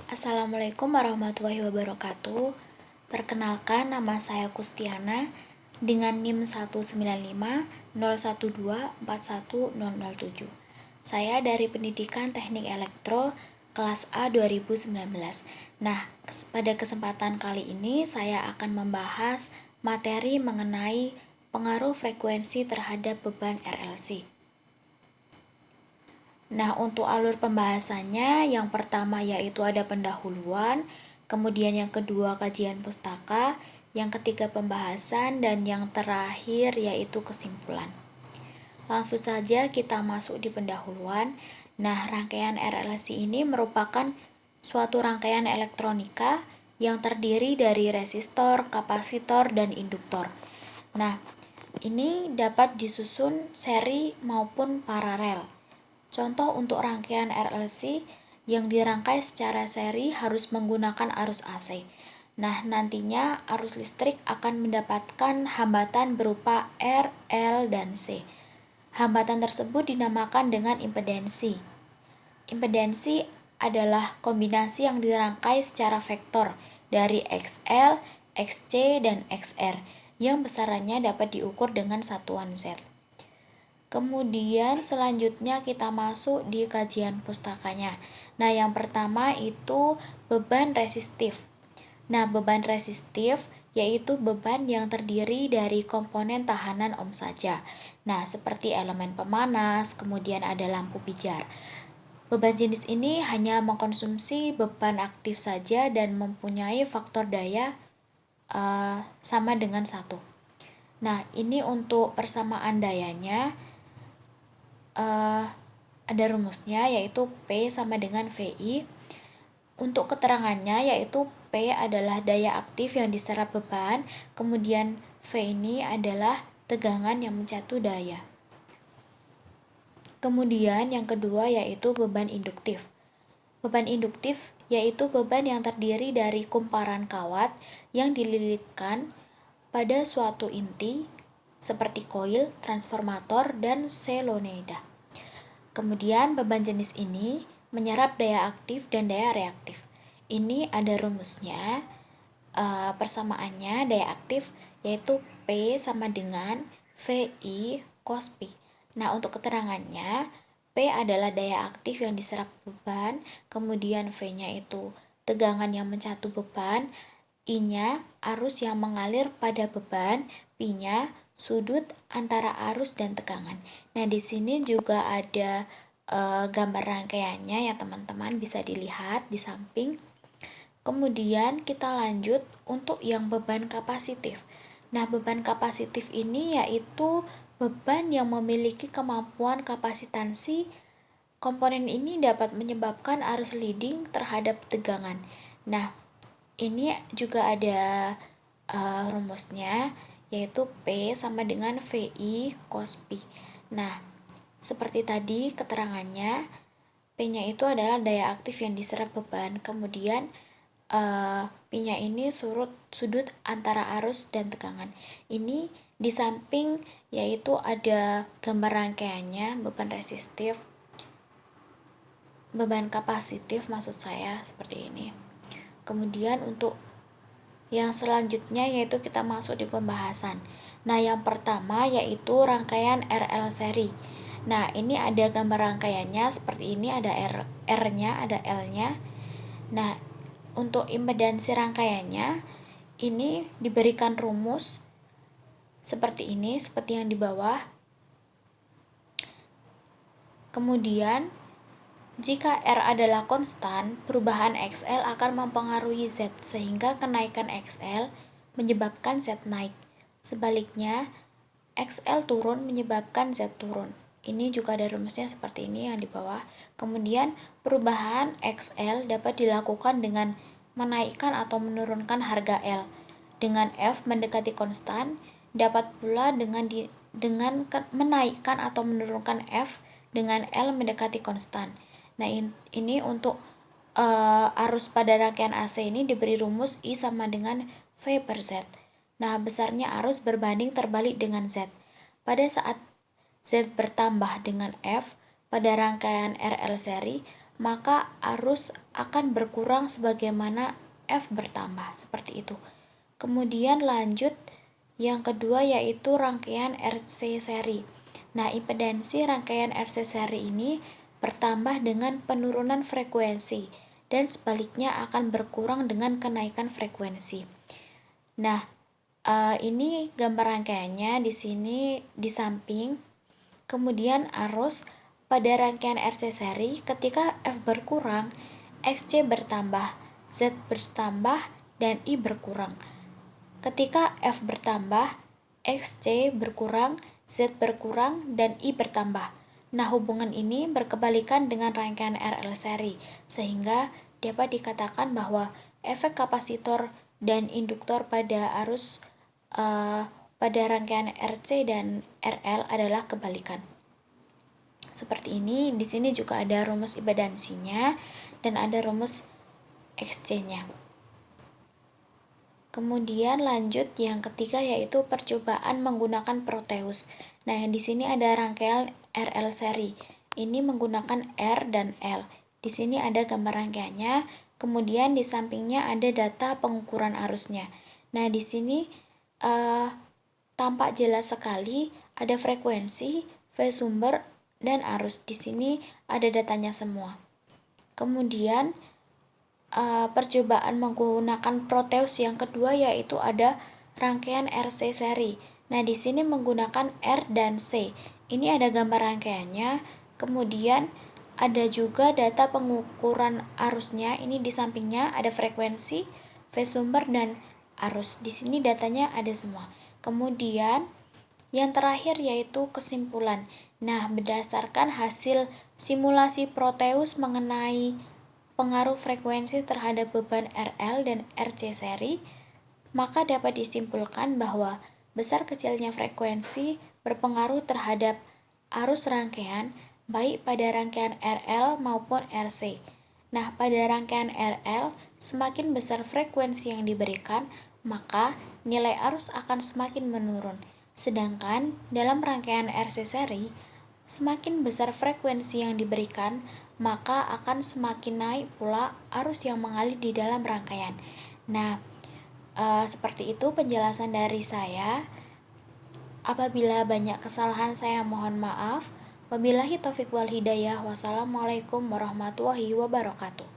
Assalamualaikum warahmatullahi wabarakatuh. Perkenalkan, nama saya Kustiana dengan NIM 19501241007. Saya dari Pendidikan Teknik Elektro kelas A 2019. Nah, pada kesempatan kali ini saya akan membahas materi mengenai pengaruh frekuensi terhadap beban RLC. Nah, untuk alur pembahasannya, yang pertama yaitu ada pendahuluan, kemudian yang kedua kajian pustaka, yang ketiga pembahasan, dan yang terakhir yaitu kesimpulan. Langsung saja kita masuk di pendahuluan. Nah, rangkaian RLC ini merupakan suatu rangkaian elektronika yang terdiri dari resistor, kapasitor, dan induktor. Nah, ini dapat disusun seri maupun paralel. Contoh untuk rangkaian RLC yang dirangkai secara seri harus menggunakan arus AC. Nah, nantinya arus listrik akan mendapatkan hambatan berupa R, L, dan C. Hambatan tersebut dinamakan dengan impedensi. Impedensi adalah kombinasi yang dirangkai secara vektor dari XL, XC, dan XR yang besarannya dapat diukur dengan satuan Z. Kemudian selanjutnya kita masuk di kajian pustakanya. Nah, yang pertama itu beban resistif. Nah, beban resistif yaitu beban yang terdiri dari komponen tahanan ohm saja. Nah, seperti elemen pemanas, kemudian ada lampu pijar. Beban jenis ini hanya mengkonsumsi beban aktif saja dan mempunyai faktor daya sama dengan 1. Nah, ini untuk persamaan dayanya ada rumusnya yaitu P sama dengan VI. Untuk keterangannya yaitu P adalah daya aktif yang diserap beban, kemudian V ini adalah tegangan yang mencatu daya. Kemudian yang kedua yaitu beban induktif. Beban induktif yaitu beban yang terdiri dari kumparan kawat yang dililitkan pada suatu inti seperti koil, transformator, dan solenoida. Kemudian beban jenis ini menyerap daya aktif dan daya reaktif. Ini ada rumusnya, persamaannya daya aktif yaitu P sama dengan VI cos Pi. Nah, untuk keterangannya, P adalah daya aktif yang diserap beban, kemudian V-nya itu tegangan yang mencatu beban, I-nya arus yang mengalir pada beban, Pi-nya sudut antara arus dan tegangan. Nah, di sini juga ada gambar rangkaiannya ya teman-teman, bisa dilihat di samping. Kemudian kita lanjut untuk yang beban kapasitif. Nah, beban kapasitif ini yaitu beban yang memiliki kemampuan kapasitansi. Komponen ini dapat menyebabkan arus leading terhadap tegangan. Nah, ini juga ada rumusnya yaitu P sama dengan VI cos Pi. Nah, seperti tadi keterangannya, P-nya itu adalah daya aktif yang diserap beban, kemudian Pi-nya ini sudut antara arus dan tegangan. Ini di samping yaitu ada gambar rangkaiannya, beban resistif, beban kapasitif maksud saya seperti ini. Kemudian untuk yang selanjutnya yaitu kita masuk di pembahasan. Nah, yang pertama yaitu rangkaian RL seri. Nah, ini ada gambar rangkaiannya seperti ini, ada R-nya, ada L-nya. Nah, untuk impedansi rangkaiannya ini diberikan rumus seperti ini, seperti yang di bawah. Kemudian jika R adalah konstan, perubahan XL akan mempengaruhi Z sehingga kenaikan XL menyebabkan Z naik. Sebaliknya, XL turun menyebabkan Z turun. Ini juga ada rumusnya seperti ini yang di bawah. Kemudian perubahan XL dapat dilakukan dengan menaikkan atau menurunkan harga L. Dengan F mendekati konstan, dapat pula dengan menaikkan atau menurunkan F dengan L mendekati konstan. Nah, ini untuk arus pada rangkaian AC ini diberi rumus I sama dengan V per Z. Nah, besarnya arus berbanding terbalik dengan Z. Pada saat Z bertambah dengan F pada rangkaian RL seri, maka arus akan berkurang sebagaimana F bertambah, seperti itu. Kemudian lanjut yang kedua yaitu rangkaian RC seri. Nah, impedansi rangkaian RC seri ini bertambah dengan penurunan frekuensi dan sebaliknya akan berkurang dengan kenaikan frekuensi. Nah, ini gambar rangkaiannya di sini di samping. Kemudian arus pada rangkaian RC seri ketika F berkurang, XC bertambah, Z bertambah, dan I berkurang. Ketika F bertambah, XC berkurang, Z berkurang, dan I bertambah. Nah, hubungan ini berkebalikan dengan rangkaian RL seri, sehingga dapat dikatakan bahwa efek kapasitor dan induktor pada arus pada rangkaian RC dan RL adalah kebalikan. Seperti ini, di sini juga ada rumus impedansinya dan ada rumus XC-nya. Kemudian lanjut yang ketiga yaitu percobaan menggunakan Proteus. Nah, yang di sini ada rangkaian RL seri. Ini menggunakan R dan L. Di sini ada gambar rangkaiannya, kemudian di sampingnya ada data pengukuran arusnya. Nah, di sini tampak jelas sekali ada frekuensi, phase sumber, dan arus. Di sini ada datanya semua. Kemudian percobaan menggunakan Proteus yang kedua yaitu ada rangkaian RC seri. Nah, di sini menggunakan R dan C. Ini ada gambar rangkaiannya. Kemudian ada juga data pengukuran arusnya. Ini di sampingnya ada frekuensi, phase sumber, dan arus. Di sini datanya ada semua. Kemudian yang terakhir yaitu kesimpulan. Nah, berdasarkan hasil simulasi Proteus mengenai pengaruh frekuensi terhadap beban RL dan RC seri, maka dapat disimpulkan bahwa besar kecilnya frekuensi berpengaruh terhadap arus rangkaian baik pada rangkaian RL maupun RC. Nah, pada rangkaian RL, semakin besar frekuensi yang diberikan, maka nilai arus akan semakin menurun. Sedangkan dalam rangkaian RC seri, semakin besar frekuensi yang diberikan, maka akan semakin naik pula arus yang mengalir di dalam rangkaian. Nah, seperti itu penjelasan dari saya. Apabila banyak kesalahan saya mohon maaf. Wabillahi taufiq wal hidayah. Wassalamualaikum warahmatullahi wabarakatuh.